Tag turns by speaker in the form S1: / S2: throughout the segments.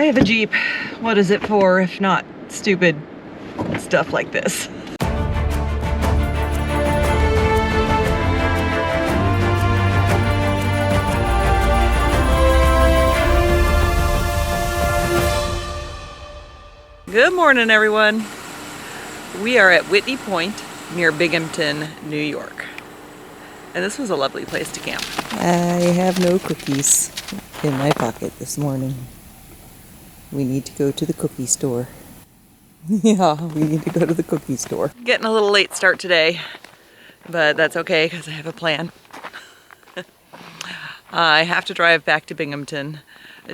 S1: have a Jeep. What is it for if not stupid stuff like this? Good morning, everyone. We are at Whitney Point near Binghamton, New York. And this was a lovely place to camp.
S2: I have no cookies in my pocket this morning. We need to go to the cookie store. Yeah, we need to go to the cookie store.
S1: Getting a little late start today, but that's okay because I have a plan. I have to drive back to Binghamton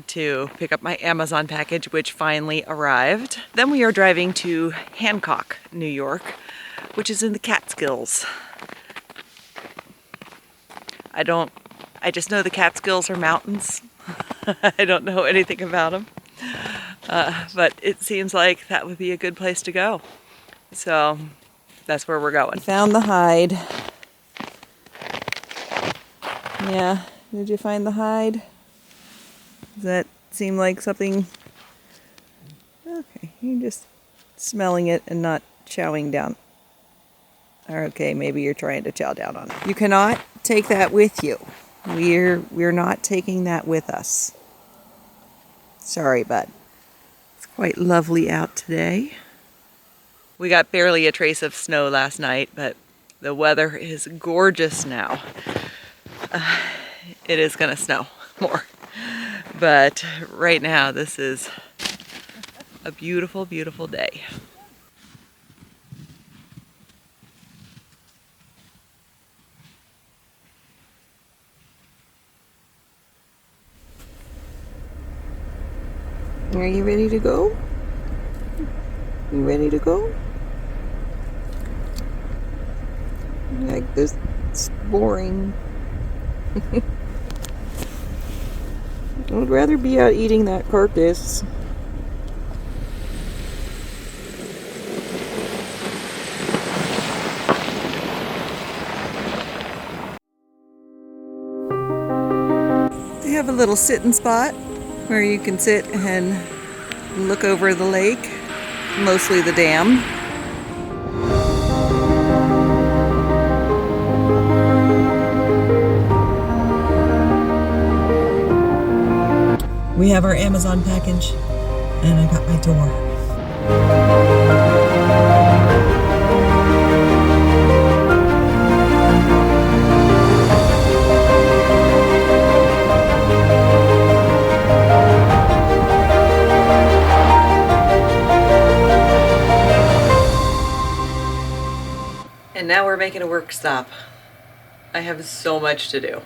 S1: to pick up my Amazon package, which finally arrived. Then we are driving to Hancock, New York, which is in the Catskills. I just know the Catskills are mountains. I don't know anything about them. But it seems like that would be a good place to go. So that's where we're going.
S2: Found the hide. Yeah, did you find the hide? Does that seem like something? Okay, you're just smelling it and not chowing down. Or okay, maybe you're trying to chow down on it. You cannot take that with you. We're not taking that with us. Sorry, bud. It's quite lovely out today.
S1: We got barely a trace of snow last night, but the weather is gorgeous now. It is gonna snow more. But right now, this is a beautiful, beautiful day.
S2: Are you ready to go? You ready to go? Like this, it's boring. I would rather be out eating that carcass. They have a little sitting spot where you can sit and look over the lake, mostly the dam. We have our Amazon package, and I got my door.
S1: And now we're making a work stop. I have so much to do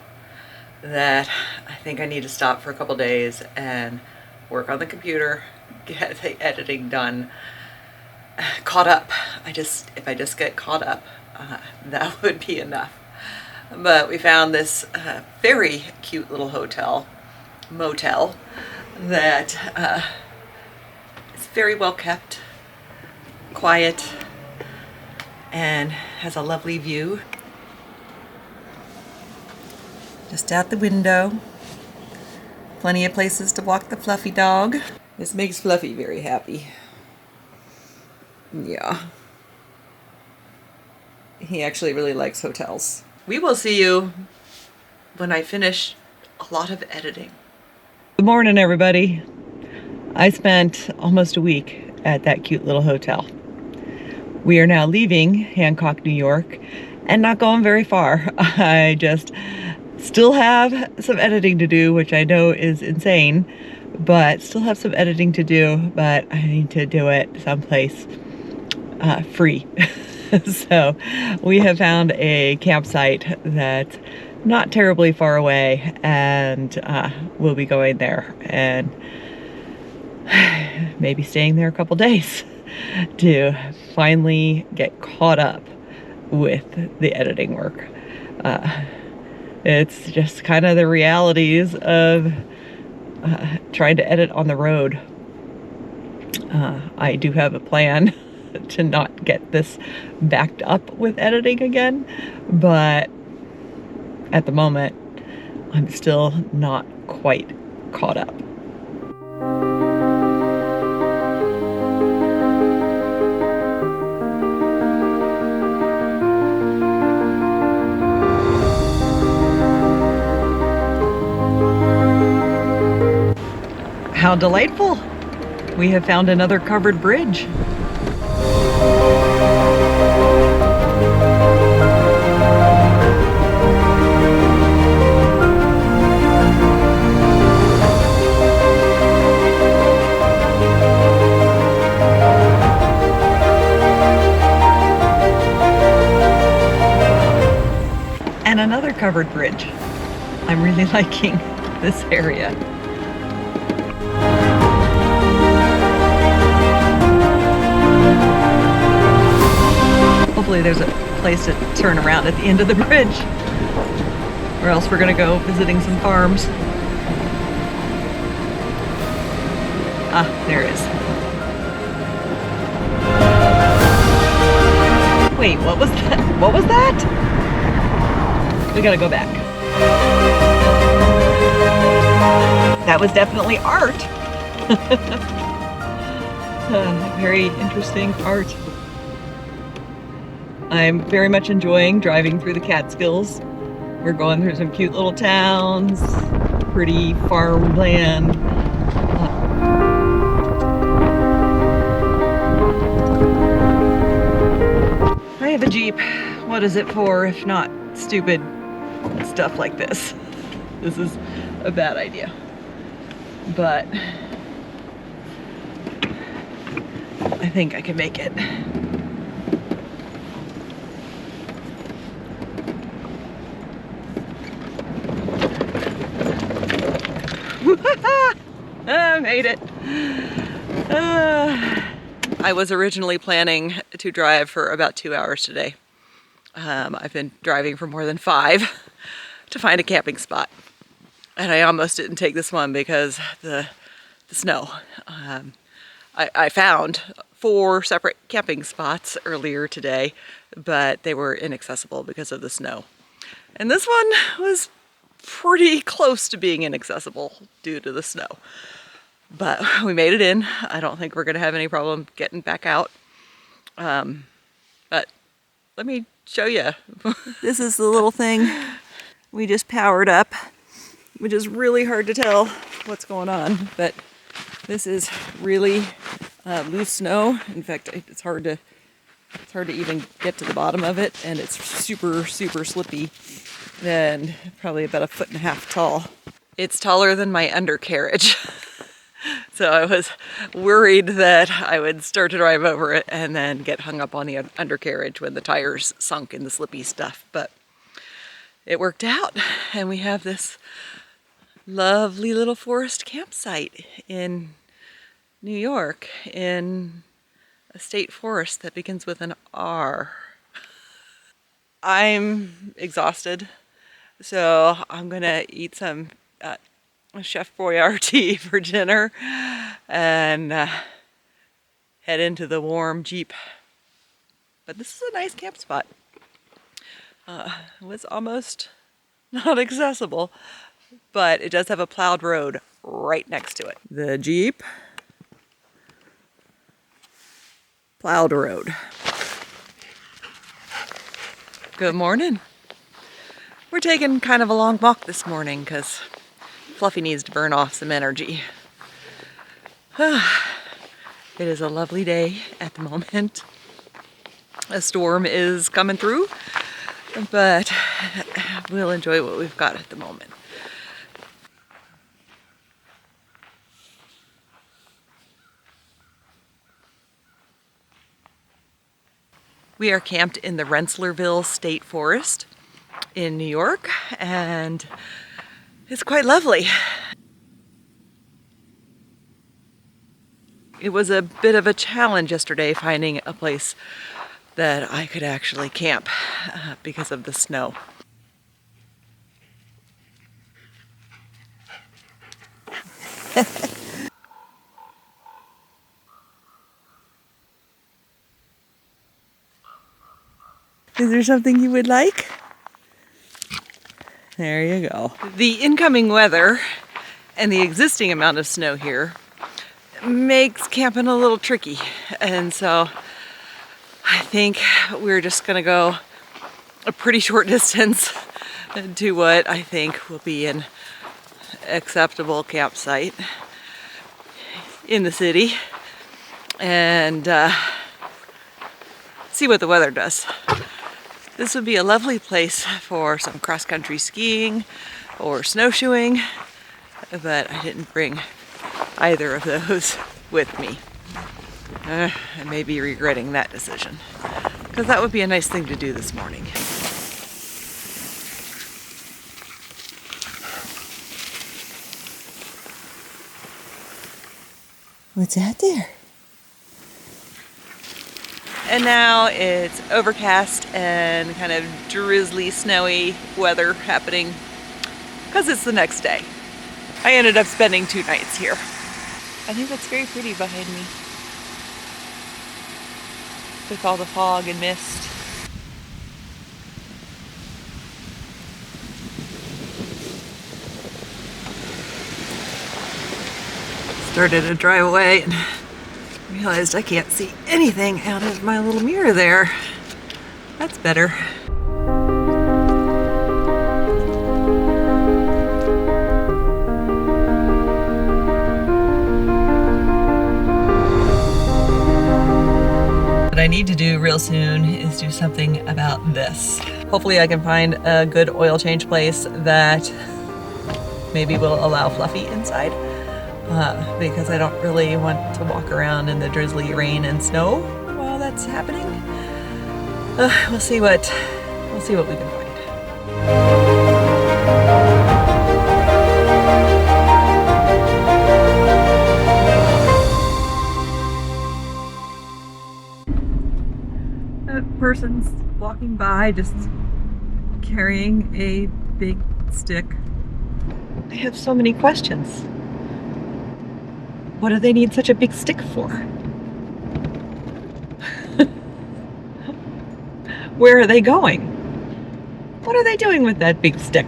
S1: that I think I need to stop for a couple days and work on the computer, get the editing done, caught up. If I just get caught up, that would be enough. But we found this very cute little motel that is very well kept, quiet, and has a lovely view. Just out the window. Plenty of places to walk the Fluffy dog. This makes Fluffy very happy. Yeah. He actually really likes hotels. We will see you when I finish a lot of editing. Good morning, everybody. I spent almost a week at that cute little hotel. We are now leaving Hancock, New York, and not going very far. I just still have some editing to do, which I know is insane, but still have some editing to do, but I need to do it someplace free. So we have found a campsite that's not terribly far away, and we'll be going there and maybe staying there a couple days to finally get caught up with the editing work. It's just kind of the realities of trying to edit on the road. I do have a plan to not get this backed up with editing again, but at the moment, I'm still not quite caught up. How delightful! We have found another covered bridge. And another covered bridge. I'm really liking this area. Hopefully there's a place to turn around at the end of the bridge, or else we're gonna go visiting some farms. Ah, there it is. Wait, what was that? What was that? We gotta go back. That was definitely art. Very interesting art. I'm very much enjoying driving through the Catskills. We're going through some cute little towns, pretty farmland. I have a Jeep. What is it for if not stupid stuff like this? This is a bad idea. But I think I can make it. I made it. I was originally planning to drive for about 2 hours today. I've been driving for more than 5 to find a camping spot. And I almost didn't take this one because the snow. I found 4 separate camping spots earlier today, but they were inaccessible because of the snow. And this one was pretty close to being inaccessible due to the snow. But we made it in. I don't think we're gonna have any problem getting back out. But let me show you.
S2: This is the little thing we just powered up, which is really hard to tell what's going on, but this is really loose snow. In fact, it's hard to even get to the bottom of it, and it's super slippy and probably about 1.5 feet tall. It's taller than my undercarriage. So I was worried that I would start to drive over it and then get hung up on the undercarriage when the tires sunk in the slippy stuff, but it worked out, and we have this lovely little forest campsite in New York in a state forest that begins with an R. I'm exhausted, so I'm gonna eat some Chef Boyardee for dinner and head into the warm Jeep. But this is a nice camp spot. It was almost not accessible, but it does have a plowed road right next to it. The Jeep, plowed road. Good morning. We're taking kind of a long walk this morning because Fluffy needs to burn off some energy. It is a lovely day at the moment. A storm is coming through, but we'll enjoy what we've got at the moment. We are camped in the Rensselaerville State Forest in New York, and it's quite lovely. It was a bit of a challenge yesterday finding a place that I could actually camp because of the snow. Is there something you would like? There you go. The incoming weather and the existing amount of snow here makes camping a little tricky. And so I think we're just gonna go a pretty short distance to what I think will be an acceptable campsite.
S1: in the city and see what the weather does. This would be a lovely place for some cross-country skiing or snowshoeing, but I didn't bring either of those with me. I may be regretting that decision, because that would be a nice thing to do this morning.
S2: What's out there?
S1: And now it's overcast and kind of drizzly, snowy weather happening because it's the next day. I ended up spending 2 nights here. I think that's very pretty behind me, with all the fog and mist. Started to drive away and realized I can't see anything out of my little mirror there. That's better. What I need to do real soon is do something about this. Hopefully I can find a good oil change place that maybe will allow Fluffy inside. Because I don't really want to walk around in the drizzly rain and snow while that's happening. We'll see what we can find. A person's walking by just carrying a big stick. I have so many questions. What do they need such a big stick for? Where are they going? What are they doing with that big stick?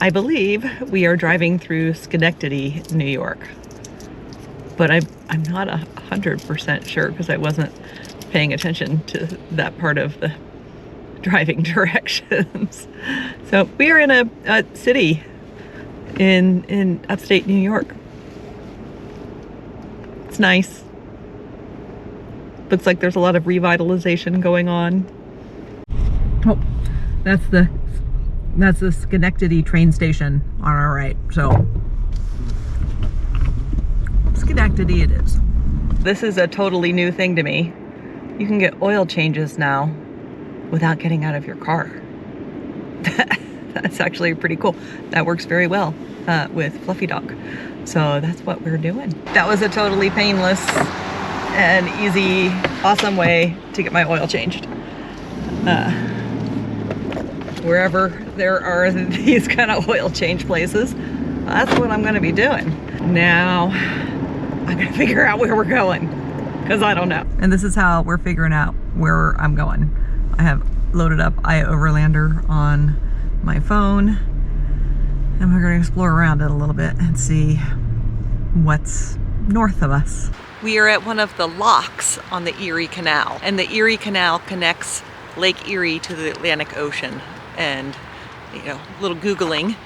S1: I believe we are driving through Schenectady, New York. But I'm not 100% sure because I wasn't paying attention to that part of the driving directions. So we are in a city in upstate New York. It's nice. Looks like there's a lot of revitalization going on. Oh, that's the Schenectady train station on our right. So Schenectady it is. This is a totally new thing to me. You can get oil changes now without getting out of your car. That's actually pretty cool. That works very well with Fluffy Dog. So that's what we're doing. That was a totally painless and easy, awesome way to get my oil changed. Wherever there are these kind of oil change places, that's what I'm gonna be doing. Now, I'm gonna figure out where we're going, because I don't know. And this is how we're figuring out where I'm going. I have loaded up iOverlander on my phone, and we're going to explore around it a little bit and see what's north of us. We are at one of the locks on the Erie Canal, and the Erie Canal connects Lake Erie to the Atlantic Ocean. And you know, little Googling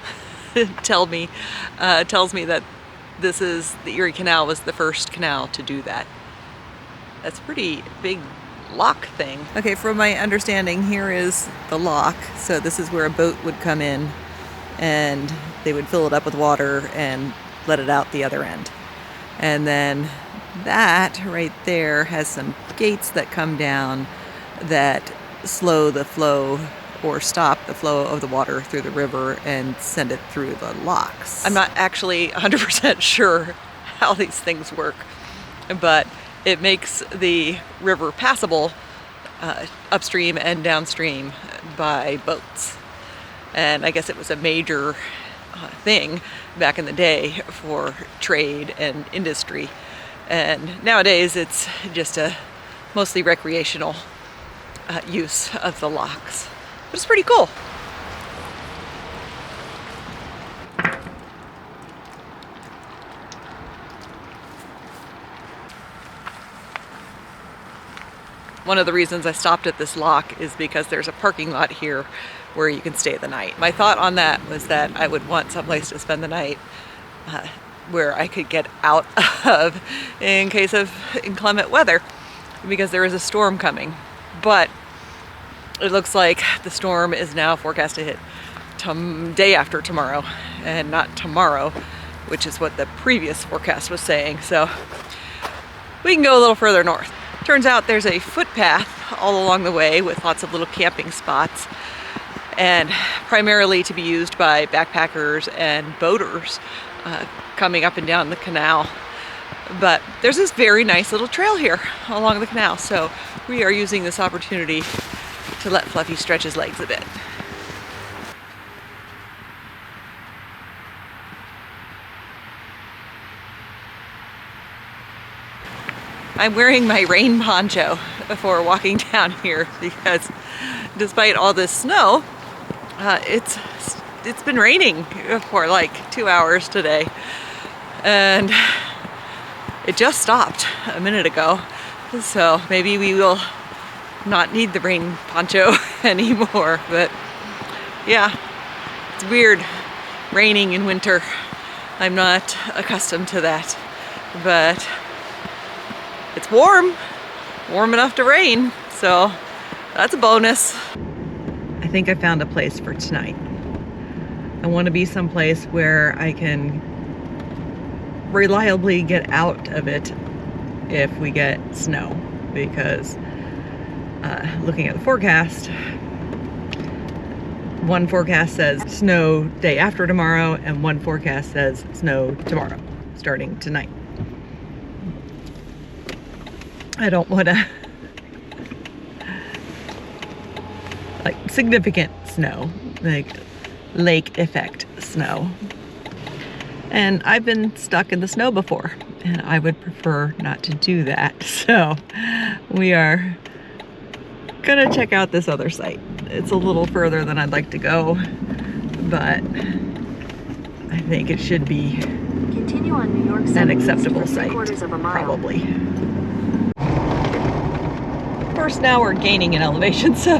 S1: tells me that the Erie Canal was the first canal to do that. That's a pretty big lock thing. Okay, from my understanding, here is the lock. So this is where a boat would come in and they would fill it up with water and let it out the other end. And then that right there has some gates that come down that slow the flow or stop the flow of the water through the river and send it through the locks. I'm not actually 100% sure how these things work, but it makes the river passable upstream and downstream by boats. And I guess it was a major thing back in the day for trade and industry. And nowadays it's just a mostly recreational use of the locks. But it's pretty cool. One of the reasons I stopped at this lock is because there's a parking lot here where you can stay the night. My thought on that was that I would want someplace to spend the night where I could get out of in case of inclement weather, because there is a storm coming. But it looks like the storm is now forecast to hit day after tomorrow and not tomorrow, which is what the previous forecast was saying. So we can go a little further north. Turns out there's a footpath all along the way with lots of little camping spots, and primarily to be used by backpackers and boaters coming up and down the canal. But there's this very nice little trail here along the canal, so we are using this opportunity to let Fluffy stretch his legs a bit. I'm wearing my rain poncho before walking down here because despite all this snow, it's been raining for like 2 hours today, and it just stopped a minute ago, so maybe we will not need the rain poncho anymore. But yeah, it's weird raining in winter. I'm not accustomed to that, but it's warm enough to rain, so that's a bonus. I think I found a place for tonight. I want to be someplace where I can reliably get out of it if we get snow, because looking at the forecast, one forecast says snow day after tomorrow and one forecast says snow tomorrow, starting tonight. I don't want to, like, significant snow, like lake effect snow. And I've been stuck in the snow before, and I would prefer not to do that. So we are gonna check out this other site. It's a little further than I'd like to go, but I think it should be
S3: on New York
S1: an acceptable site, probably. Of course, now we're gaining in elevation, so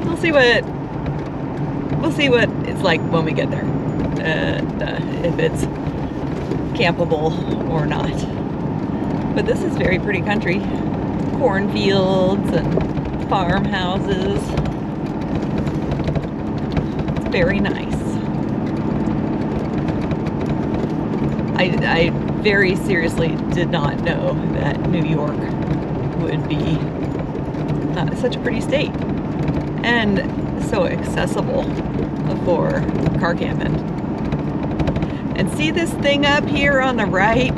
S1: we'll see what it's like when we get there, and if it's campable or not. But this is very pretty country. Cornfields and farmhouses. It's very nice. I very seriously did not know that New York would be such a pretty state and so accessible for car camping. And see this thing up here on the right,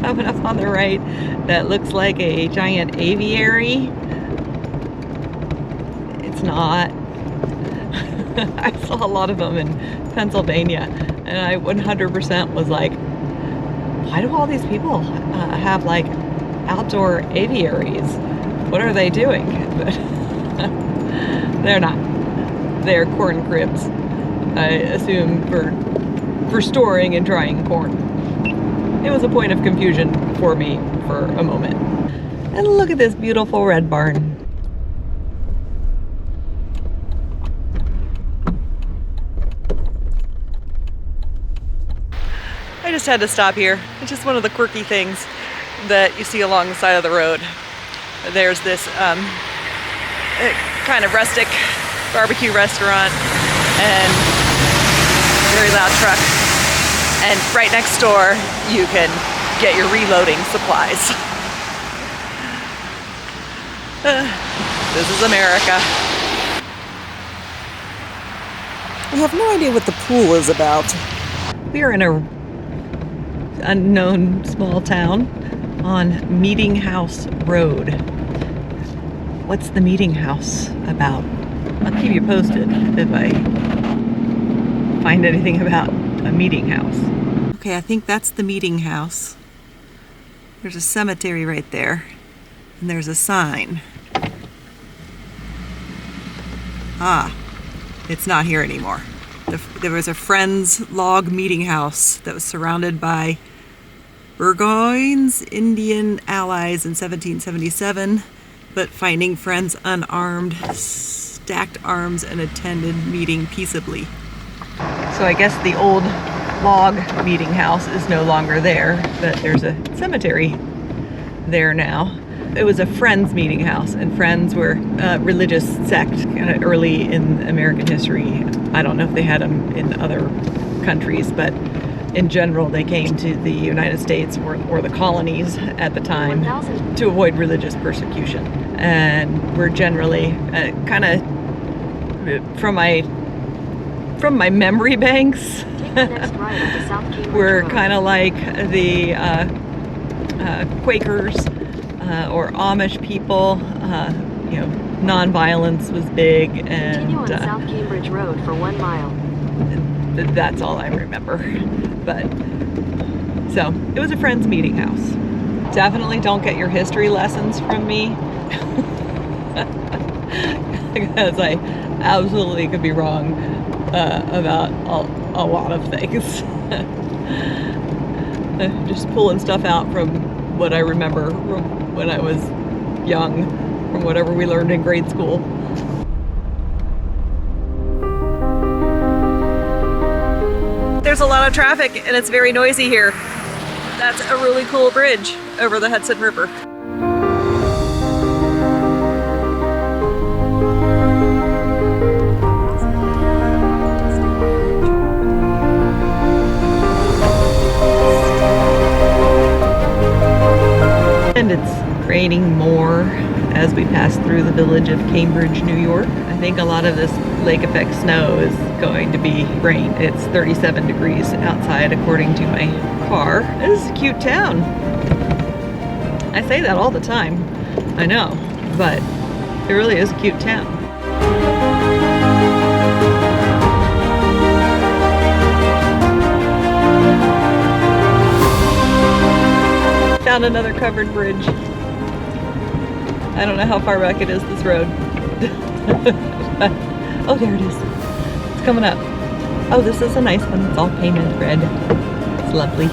S1: coming up on the right, that looks like a giant aviary? It's not. I saw a lot of them in Pennsylvania, and I 100% was like, why do all these people have like outdoor aviaries? What are they doing? But they're not. They're corn cribs, I assume, for storing and drying corn. It was a point of confusion for me for a moment. And look at this beautiful red barn. I just had to stop here. It's just one of the quirky things that you see along the side of the road. There's this kind of rustic barbecue restaurant and very loud truck. And right next door, you can get your reloading supplies. This is America.
S2: I have no idea what the pool is about.
S1: We are in a unknown small town on Meeting House Road. What's the Meeting House about? I'll keep you posted if I find anything about a meeting house. Okay, I think that's the meeting house. There's a cemetery right there, and there's a sign. Ah, it's not here anymore. There was a Friends log meeting house that was surrounded by Burgoyne's Indian allies in 1777, but finding friends unarmed, stacked arms, and attended meeting peaceably. So I guess the old log meeting house is no longer there, but there's a cemetery there now. It was a Friends meeting house, and Friends were a religious sect kind of early in American history. I don't know if they had them in other countries, but in general they came to the United States or the colonies at the time to avoid religious persecution. And we're generally kind of, from my memory banks, we're kind of like the Quakers or Amish people. You know, non-violence was big, and
S3: continue on South Cambridge Road for 1 mile.
S1: That's all I remember. But so it was a Friends meeting house. Definitely don't get your history lessons from me, because I absolutely could be wrong about a lot of things. Just pulling stuff out from what I remember from when I was young, from whatever we learned in grade school. There's a lot of traffic and it's very noisy here. That's a really cool bridge over the Hudson River. And it's raining more as we pass through the village of Cambridge, New York. I think a lot of this lake effect snow is going to be rain. It's 37 degrees outside according to my car. This is a cute town. I say that all the time. I know, but it really is a cute town. Found another covered bridge. I don't know how far back it is, this road. Oh, there it is. It's coming up. Oh, this is a nice one. It's all painted red. It's lovely.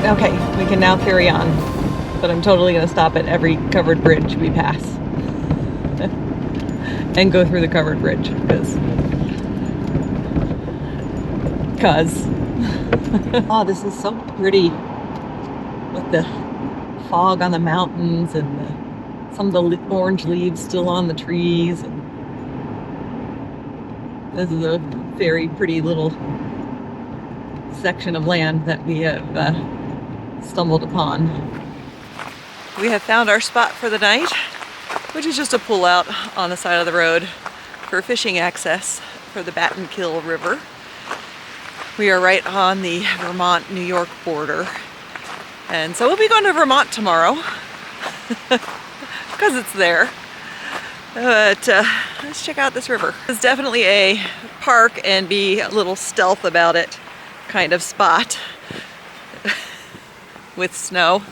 S1: Okay, we can now carry on. But I'm totally going to stop at every covered bridge we pass. And go through the covered bridge, because oh, this is so pretty with the fog on the mountains and some of the orange leaves still on the trees. And this is a very pretty little section of land that we have stumbled upon. We have found our spot for the night, which is just a pull out on the side of the road for fishing access for the Battenkill River. We are right on the Vermont-New York border. And so we'll be going to Vermont tomorrow because it's there. But let's check out this river. It's definitely a park and be a little stealth about it kind of spot with snow.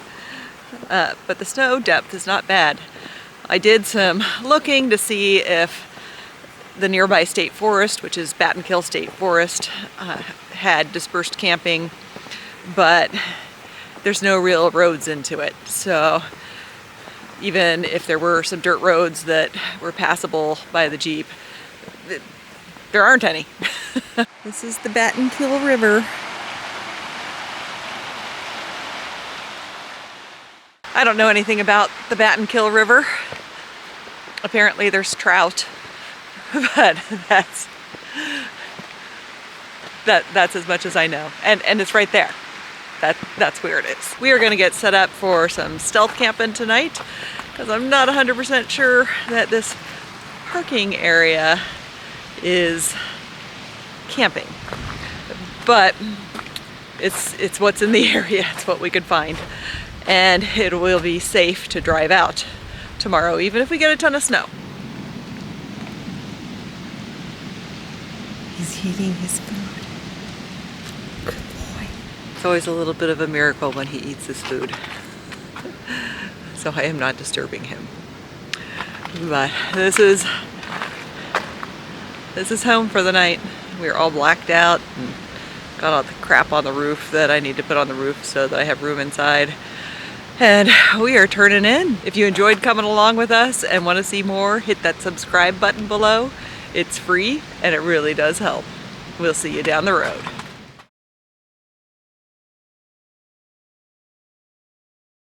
S1: But the snow depth is not bad. I did some looking to see if the nearby state forest, which is Battenkill State Forest, had dispersed camping, but there's no real roads into it. So even if there were some dirt roads that were passable by the Jeep, there aren't any. This is the Battenkill River. I don't know anything about the Battenkill River. Apparently there's trout, but that's as much as I know. And it's right there. That's where it is. We are going to get set up for some stealth camping tonight because I'm not 100% sure that this parking area is camping. But it's what's in the area. It's what we could find. And it will be safe to drive out tomorrow, even if we get a ton of snow. He's eating his food. Good boy. It's always a little bit of a miracle when he eats his food. So I am not disturbing him. But this is home for the night. We're all blacked out and Got all the crap on the roof that I need to put on the roof so that I have room inside. And we are turning in. If you enjoyed coming along with us and want to see more, hit that subscribe button below. It's free and it really does help. We'll see you down the road.